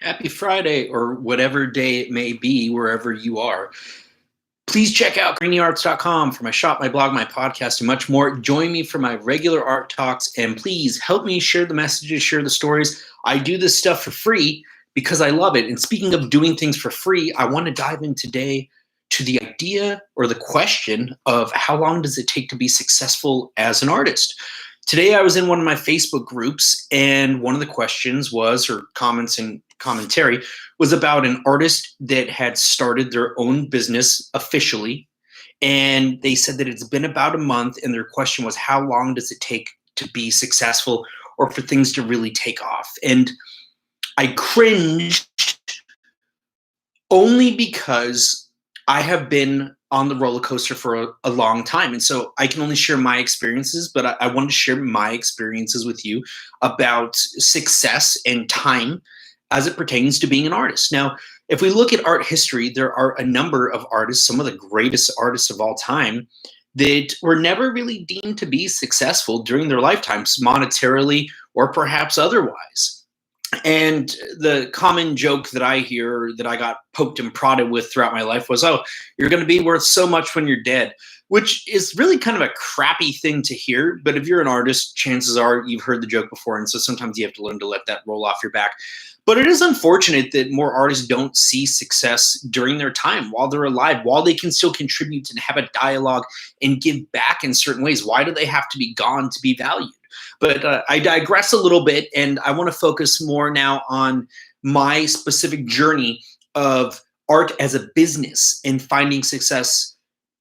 Happy Friday, or whatever day it may be, wherever you are. Please check out CariniArts.com for my shop, my blog, my podcast, and much more. Join me for my regular art talks, and please help me share the messages, share the stories. I do this stuff for free because I love it. And speaking of doing things for free, I want to dive in today to the idea or the question of how long does it take to be successful as an artist? Today I was in one of my Facebook groups, and one of the questions was, or comments and commentary, was about an artist that had started their own business officially. And they said that it's been about a month, and their question was, how long does it take to be successful or for things to really take off? And I cringed only because I have been on the roller coaster for a long time. And so I can only share my experiences, but I wanted to share my experiences with you about success and time as it pertains to being an artist. Now, if we look at art history, there are a number of artists, some of the greatest artists of all time, that were never really deemed to be successful during their lifetimes, monetarily or perhaps otherwise. And the common joke that I hear, that I got poked and prodded with throughout my life, was, oh, you're going to be worth so much when you're dead, which is really kind of a crappy thing to hear. But if you're an artist, chances are you've heard the joke before. And so sometimes you have to learn to let that roll off your back. But it is unfortunate that more artists don't see success during their time while they're alive, while they can still contribute and have a dialogue and give back in certain ways. Why do they have to be gone to be valued? But I digress a little bit, and I want to focus more now on my specific journey of art as a business and finding success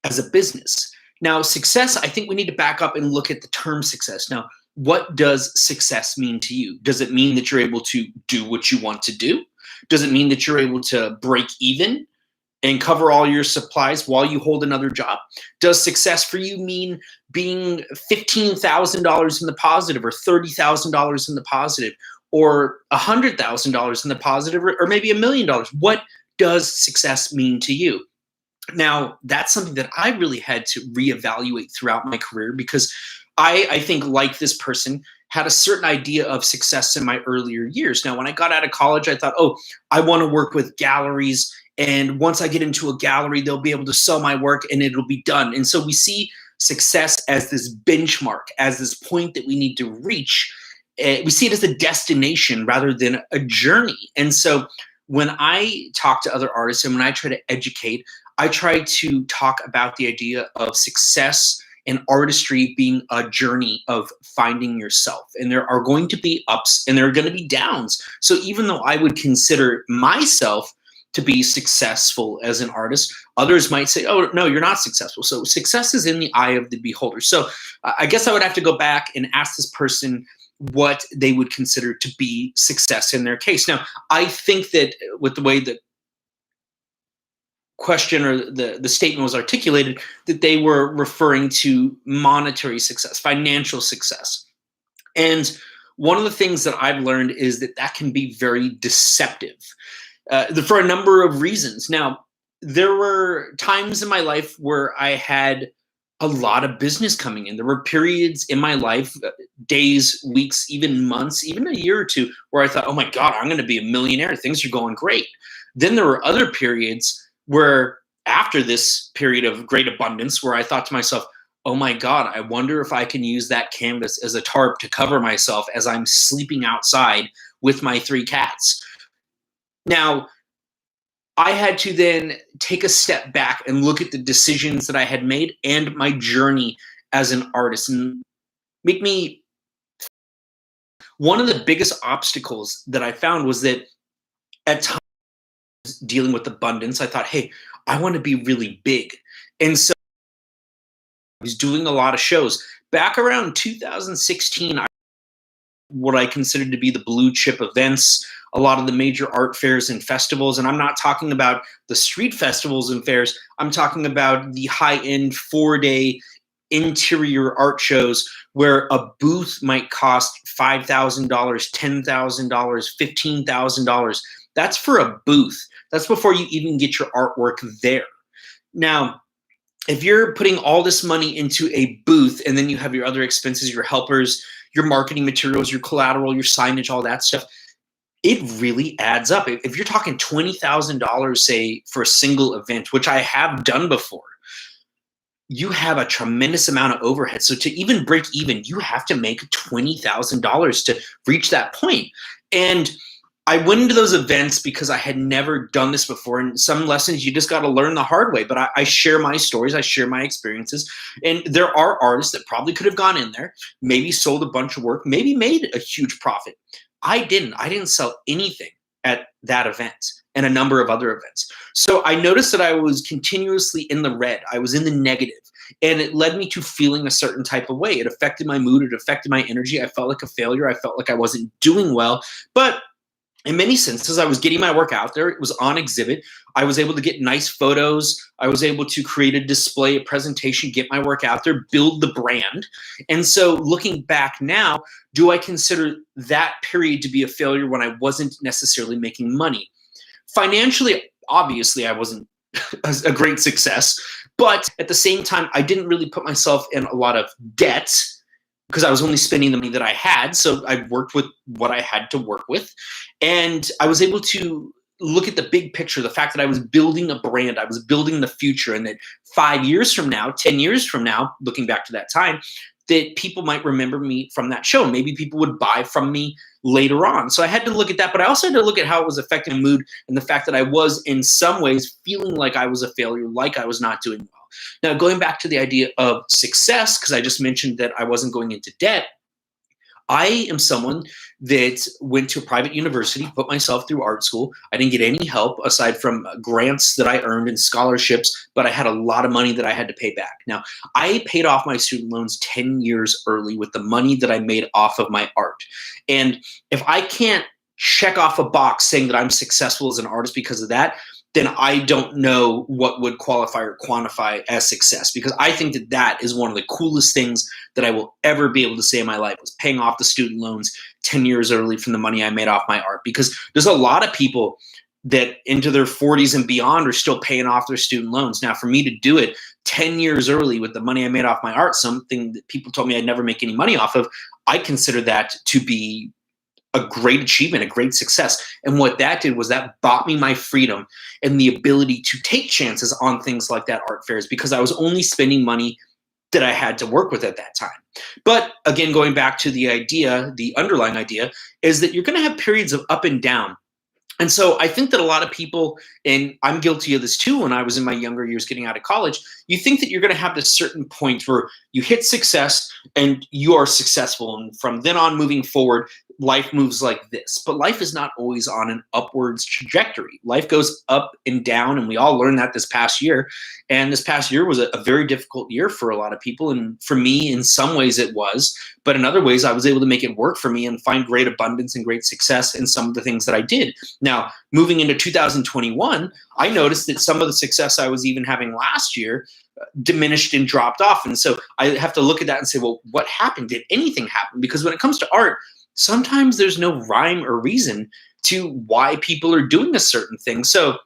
as a business. Now, success, I think we need to back up and look at the term success. Now, what does success mean to you? Does it mean that you're able to do what you want to do? Does it mean that you're able to break even and cover all your supplies while you hold another job? Does success for you mean being $15,000 in the positive, or $30,000 in the positive, or $100,000 in the positive, or maybe $1 million? What does success mean to you? Now, that's something that I really had to reevaluate throughout my career, because I think, like this person, had a certain idea of success in my earlier years. Now, when I got out of college, I thought, oh, I want to work with galleries. And once I get into a gallery, they'll be able to sell my work and it'll be done. And so we see success as this benchmark, as this point that we need to reach. We see it as a destination rather than a journey. And so when I talk to other artists and when I try to educate, I try to talk about the idea of success and artistry being a journey of finding yourself. And there are going to be ups and there are going to be downs. So even though I would consider myself to be successful as an artist, others might say, oh, no, you're not successful. So success is in the eye of the beholder. So I guess I would have to go back and ask this person what they would consider to be success in their case. Now, I think that with the way the question or the statement was articulated, that they were referring to monetary success, financial success. And one of the things that I've learned is that that can be very deceptive for a number of reasons. Now, there were times in my life where I had a lot of business coming in. There were periods in my life, days, weeks, even months, even a year or two, where I thought, oh my God, I'm going to be a millionaire. Things are going great. Then there were other periods where, after this period of great abundance, where I thought to myself, oh my God, I wonder if I can use that canvas as a tarp to cover myself as I'm sleeping outside with my 3 cats. Now, I had to then take a step back and look at the decisions that I had made and my journey as an artist, and make me. One of the biggest obstacles that I found was that at times, dealing with abundance, I thought, hey, I want to be really big. And so I was doing a lot of shows. Back around 2016, what I considered to be the blue chip events, a lot of the major art fairs and festivals. And I'm not talking about the street festivals and fairs. I'm talking about the high-end 4-day interior art shows where a booth might cost $5,000, $10,000, $15,000. That's for a booth. That's before you even get your artwork there. Now, if you're putting all this money into a booth and then you have your other expenses, your helpers, your marketing materials, your collateral, your signage, all that stuff, it really adds up. If you're talking $20,000, say, for a single event, which I have done before, you have a tremendous amount of overhead. So to even break even, you have to make $20,000 to reach that point. And I went into those events because I had never done this before. And some lessons you just got to learn the hard way. But I share my stories, I share my experiences. And there are artists that probably could have gone in there, maybe sold a bunch of work, maybe made a huge profit. I didn't. I didn't sell anything at that event and a number of other events. So I noticed that I was continuously in the red. I was in the negative, and it led me to feeling a certain type of way. It affected my mood. It affected my energy. I felt like a failure. I felt like I wasn't doing well. But in many senses, I was getting my work out there. It was on exhibit. I was able to get nice photos. I was able to create a display, a presentation, get my work out there, build the brand. And so looking back now, do I consider that period to be a failure when I wasn't necessarily making money? Financially, obviously, I wasn't a great success. But at the same time, I didn't really put myself in a lot of debt because I was only spending the money that I had. So I worked with what I had to work with. And I was able to look at the big picture, the fact that I was building a brand, I was building the future, and that 5 years from now, 10 years from now, looking back to that time, that people might remember me from that show. Maybe people would buy from me later on. So I had to look at that, but I also had to look at how it was affecting my mood and the fact that I was in some ways feeling like I was a failure, like I was not doing well. Now, going back to the idea of success, because I just mentioned that I wasn't going into debt, I am someone that went to a private university, put myself through art school. I didn't get any help aside from grants that I earned and scholarships, but I had a lot of money that I had to pay back. Now, I paid off my student loans 10 years early with the money that I made off of my art. And if I can't check off a box saying that I'm successful as an artist because of that, then I don't know what would qualify or quantify as success, because I think that that is one of the coolest things that I will ever be able to say in my life, was paying off the student loans 10 years early from the money I made off my art. Because there's a lot of people that into their 40s and beyond are still paying off their student loans. Now, for me to do it 10 years early with the money I made off my art, something that people told me I'd never make any money off of, I consider that to be a great achievement, a great success. And what that did was that bought me my freedom and the ability to take chances on things like that art fairs, because I was only spending money that I had to work with at that time. But again, going back to the idea, the underlying idea is that you're going to have periods of up and down. And so I think that a lot of people, and I'm guilty of this too, when I was in my younger years getting out of college, you think that you're going to have this certain point where you hit success and you are successful. And from then on moving forward, life moves like this. But life is not always on an upwards trajectory. Life goes up and down, and we all learned that this past year. And this past year was a very difficult year for a lot of people. And for me, in some ways it was, but in other ways I was able to make it work for me and find great abundance and great success in some of the things that I did. Now, moving into 2021, I noticed that some of the success I was even having last year diminished and dropped off. And so I have to look at that and say, well, what happened? Did anything happen? Because when it comes to art, sometimes there's no rhyme or reason to why people are doing a certain thing. So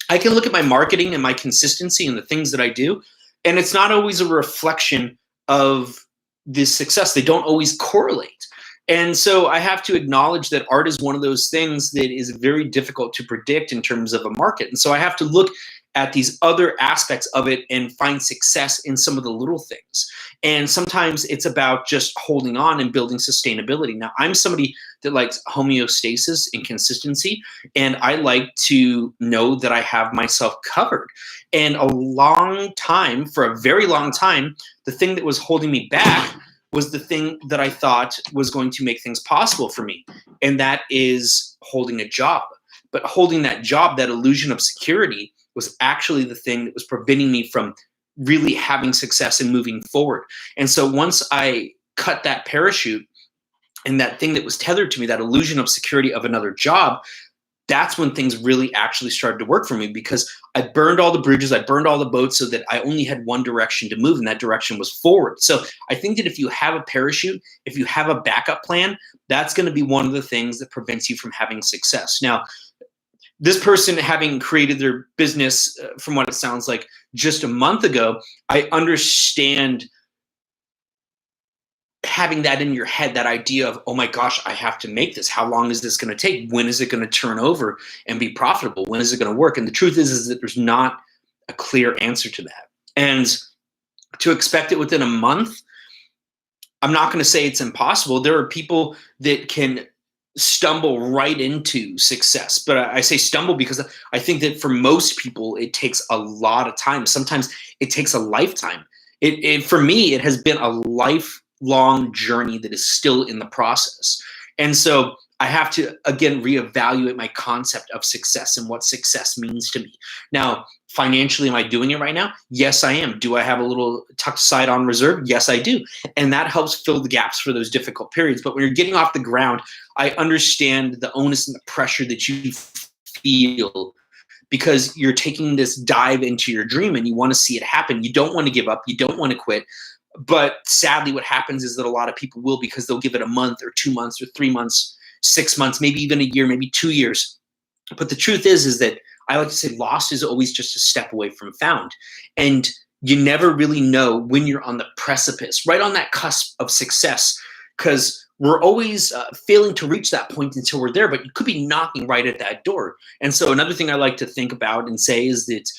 I can look at my marketing and my consistency and the things that I do, and it's not always a reflection of this success. They don't always correlate. And so I have to acknowledge that art is one of those things that is very difficult to predict in terms of a market. And so I have to look at these other aspects of it and find success in some of the little things. And sometimes it's about just holding on and building sustainability. Now, I'm somebody that likes homeostasis and consistency, and I like to know that I have myself covered. And a long time, for a very long time, the thing that was holding me back was the thing that I thought was going to make things possible for me, and that is holding a job. But holding that job, that illusion of security, was actually the thing that was preventing me from really having success and moving forward. And so once I cut that parachute and that thing that was tethered to me, that illusion of security of another job, that's when things really actually started to work for me, because I burned all the bridges, I burned all the boats, so that I only had one direction to move, and that direction was forward. So I think that if you have a parachute, if you have a backup plan, that's going to be one of the things that prevents you from having success. Now, this person having created their business, from what it sounds like, just a month ago, I understand having that in your head, that idea of, oh my gosh, I have to make this. How long is this going to take? When is it going to turn over and be profitable? When is it going to work? And the truth is that there's not a clear answer to that. And to expect it within a month, I'm not going to say it's impossible. There are people that can stumble right into success. But I say stumble because I think that for most people, it takes a lot of time. Sometimes it takes a lifetime. For me, it has been a lifelong journey that is still in the process. And so I have to, again, reevaluate my concept of success and what success means to me. Now, financially, am I doing it right now? Yes, I am. Do I have a little tucked aside on reserve? Yes, I do. And that helps fill the gaps for those difficult periods. But when you're getting off the ground, I understand the onus and the pressure that you feel because you're taking this dive into your dream and you want to see it happen. You don't want to give up. You don't want to quit. But sadly, what happens is that a lot of people will, because they'll give it a month or 2 months or 3 months, 6 months, maybe even a year, maybe 2 years. But the truth is that I like to say lost is always just a step away from found. And you never really know when you're on the precipice, right on that cusp of success, because we're always failing to reach that point until we're there, but you could be knocking right at that door. And so another thing I like to think about and say is that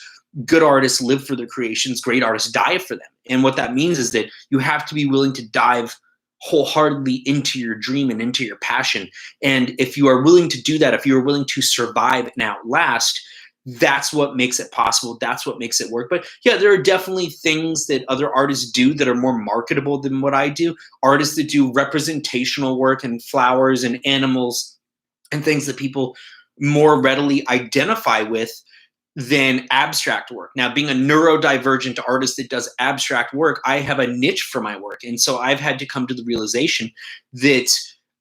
good artists live for their creations, great artists die for them. And what that means is that you have to be willing to dive wholeheartedly into your dream and into your passion. And if you are willing to do that, if you are willing to survive and outlast, that's what makes it possible. That's what makes it work. But yeah, there are definitely things that other artists do that are more marketable than what I do. Artists that do representational work and flowers and animals and things that people more readily identify with than abstract work. Now, being a neurodivergent artist that does abstract work, I have a niche for my work. And so I've had to come to the realization that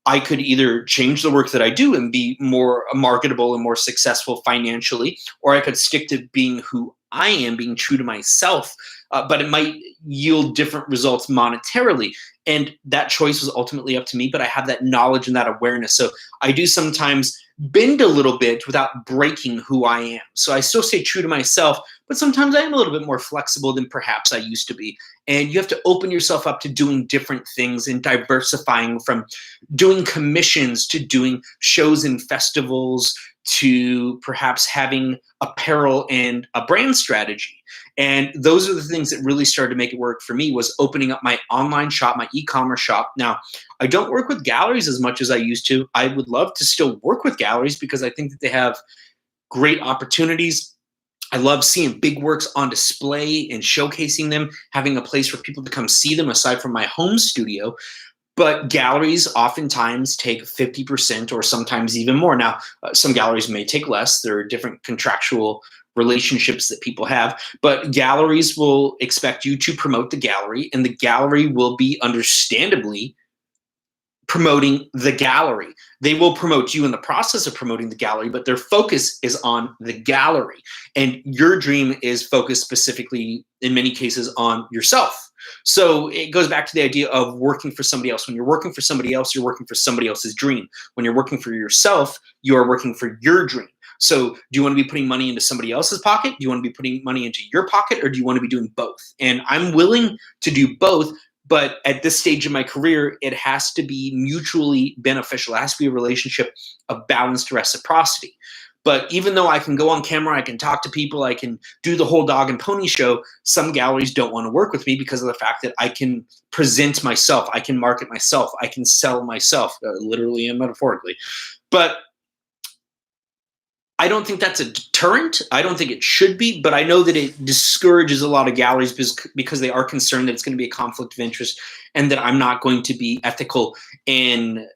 I could either change the work that I do and be more marketable and more successful financially, or I could stick to being who I am, being true to myself, but it might yield different results monetarily. And that choice was ultimately up to me, but I have that knowledge and that awareness. So I do sometimes bend a little bit without breaking who I am. So I still stay true to myself, but sometimes I am a little bit more flexible than perhaps I used to be. And you have to open yourself up to doing different things and diversifying from doing commissions to doing shows and festivals to perhaps having apparel and a brand strategy. And those are the things that really started to make it work for me, was opening up my online shop, my e-commerce shop. Now, I don't work with galleries as much as I used to. I would love to still work with galleries because I think that they have great opportunities. I love seeing big works on display and showcasing them, having a place for people to come see them aside from my home studio. But galleries oftentimes take 50% or sometimes even more. Now, some galleries may take less. There are different contractual relationships that people have, but galleries will expect you to promote the gallery, and the gallery will be understandably promoting the gallery. They will promote you in the process of promoting the gallery, but their focus is on the gallery. And your dream is focused specifically, in many cases, on yourself. So it goes back to the idea of working for somebody else. When you're working for somebody else, you're working for somebody else's dream. When you're working for yourself, you are working for your dream. So do you want to be putting money into somebody else's pocket? Do you want to be putting money into your pocket, or do you want to be doing both? And I'm willing to do both, but at this stage of my career, it has to be mutually beneficial. It has to be a relationship of balanced reciprocity. But even though I can go on camera, I can talk to people, I can do the whole dog and pony show, some galleries don't want to work with me because of the fact that I can present myself, I can market myself, I can sell myself, literally and metaphorically. But I don't think that's a deterrent. I don't think it should be, but I know that it discourages a lot of galleries because they are concerned that it's going to be a conflict of interest and that I'm not going to be ethical in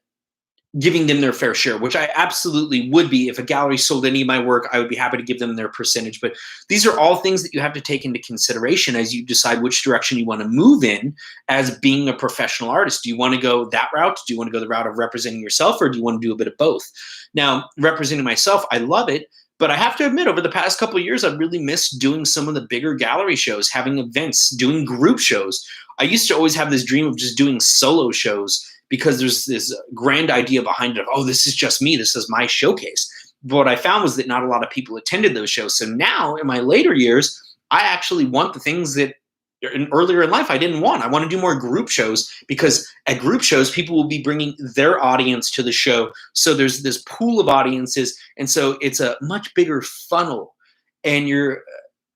giving them their fair share, which I absolutely would be. If a gallery sold any of my work, I would be happy to give them their percentage. But these are all things that you have to take into consideration as you decide which direction you want to move in as being a professional artist. Do you want to go that route? Do you want to go the route of representing yourself, or do you want to do a bit of both? Now, representing myself, I love it. But I have to admit, over the past couple of years, I've really missed doing some of the bigger gallery shows, having events, doing group shows. I used to always have this dream of just doing solo shows, because there's this grand idea behind it of, oh, this is just me, this is my showcase. But what I found was that not a lot of people attended those shows. So now in my later years, I actually want the things that earlier in life I didn't want. I want to do more group shows, because at group shows, people will be bringing their audience to the show. So there's this pool of audiences. And so it's a much bigger funnel, and you're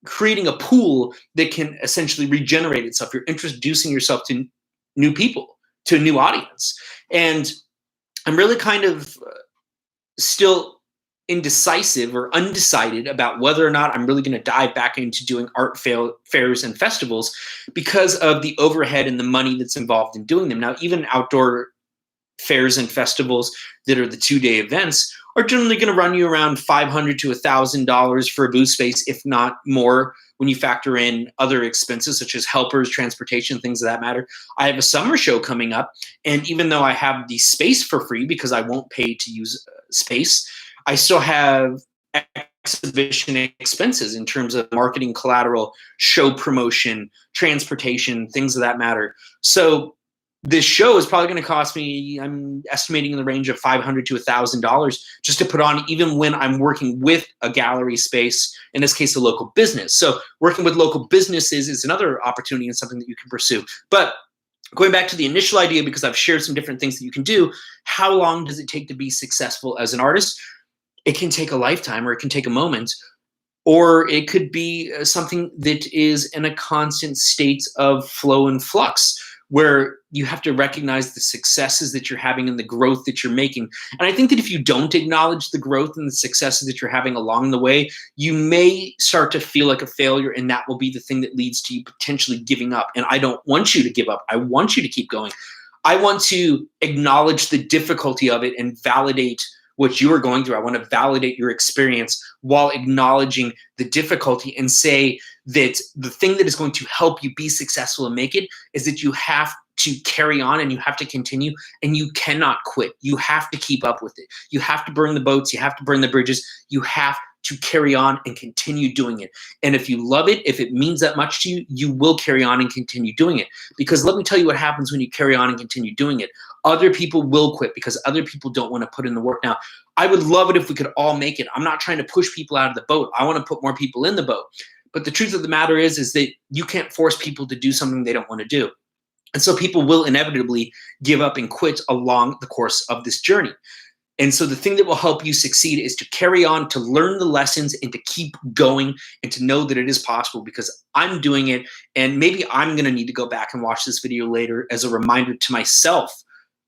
creating a pool that can essentially regenerate itself. You're introducing yourself to new people, to a new audience. And I'm really kind of still indecisive or undecided about whether or not I'm really going to dive back into doing art fairs and festivals, because of the overhead and the money that's involved in doing them. Now, even outdoor fairs and festivals that are the 2-day events are generally going to run you around $500 to $1,000 for a booth space, if not more, when you factor in other expenses such as helpers, transportation, things of that matter. I have a summer show coming up, and even though I have the space for free because I won't pay to use space, I still have exhibition expenses in terms of marketing collateral, show promotion, transportation, things of that matter. So this show is probably going to cost me, I'm estimating, in the range of $500 to $1,000 just to put on, even when I'm working with a gallery space, in this case, a local business. So working with local businesses is another opportunity and something that you can pursue. But going back to the initial idea, because I've shared some different things that you can do, how long does it take to be successful as an artist? It can take a lifetime, or it can take a moment, or it could be something that is in a constant state of flow and flux, where you have to recognize the successes that you're having and the growth that you're making. And I think that if you don't acknowledge the growth and the successes that you're having along the way, you may start to feel like a failure, and that will be the thing that leads to you potentially giving up. And I don't want you to give up. I want you to keep going. I want to acknowledge the difficulty of it and validate what you are going through. I want to validate your experience while acknowledging the difficulty, and say that the thing that is going to help you be successful and make it is that you have to carry on, and you have to continue, and you cannot quit. You have to keep up with it. You have to burn the boats. You have to burn the bridges. You have to carry on and continue doing it. And if you love it, if it means that much to you, you will carry on and continue doing it. Because let me tell you what happens when you carry on and continue doing it. Other people will quit because other people don't want to put in the work. Now, I would love it if we could all make it. I'm not trying to push people out of the boat. I want to put more people in the boat. But the truth of the matter is that you can't force people to do something they don't want to do. And so people will inevitably give up and quit along the course of this journey. And so the thing that will help you succeed is to carry on, to learn the lessons, and to keep going, and to know that it is possible, because I'm doing it. And maybe I'm going to need to go back and watch this video later as a reminder to myself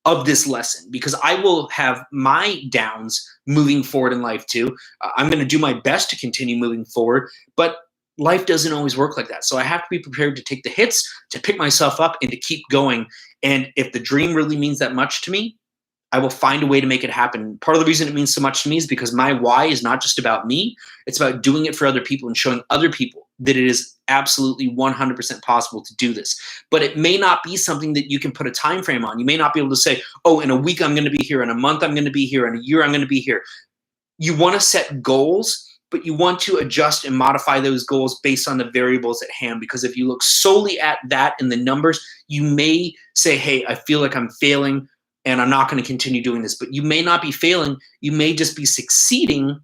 of this lesson, because I will have my downs moving forward in life too. I'm going to do my best to continue moving forward, but life doesn't always work like that. So I have to be prepared to take the hits, to pick myself up, and to keep going. And if the dream really means that much to me, I will find a way to make it happen. Part of the reason it means so much to me is because my why is not just about me. It's about doing it for other people and showing other people that it is absolutely 100% possible to do this. But it may not be something that you can put a time frame on. You may not be able to say, oh, in a week I'm going to be here, in a month I'm going to be here, in a year I'm going to be here. You want to set goals, but you want to adjust and modify those goals based on the variables at hand. Because if you look solely at that and the numbers, you may say, hey, I feel like I'm failing and I'm not going to continue doing this. But you may not be failing. You may just be succeeding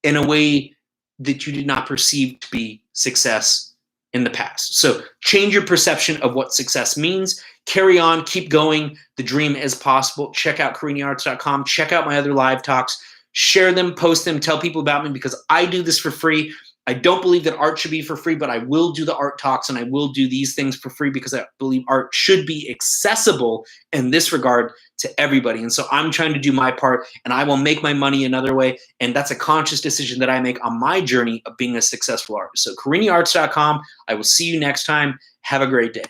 in a way that you did not perceive to be success in the past. So change your perception of what success means. Carry on, keep going. The dream is possible. Check out CariniArts.com. Check out my other live talks. Share them, post them, tell people about me, because I do this for free. I don't believe that art should be for free, but I will do the art talks and I will do these things for free because I believe art should be accessible in this regard to everybody. And so I'm trying to do my part, and I will make my money another way. And that's a conscious decision that I make on my journey of being a successful artist. So CariniArts.com. I will see you next time. Have a great day.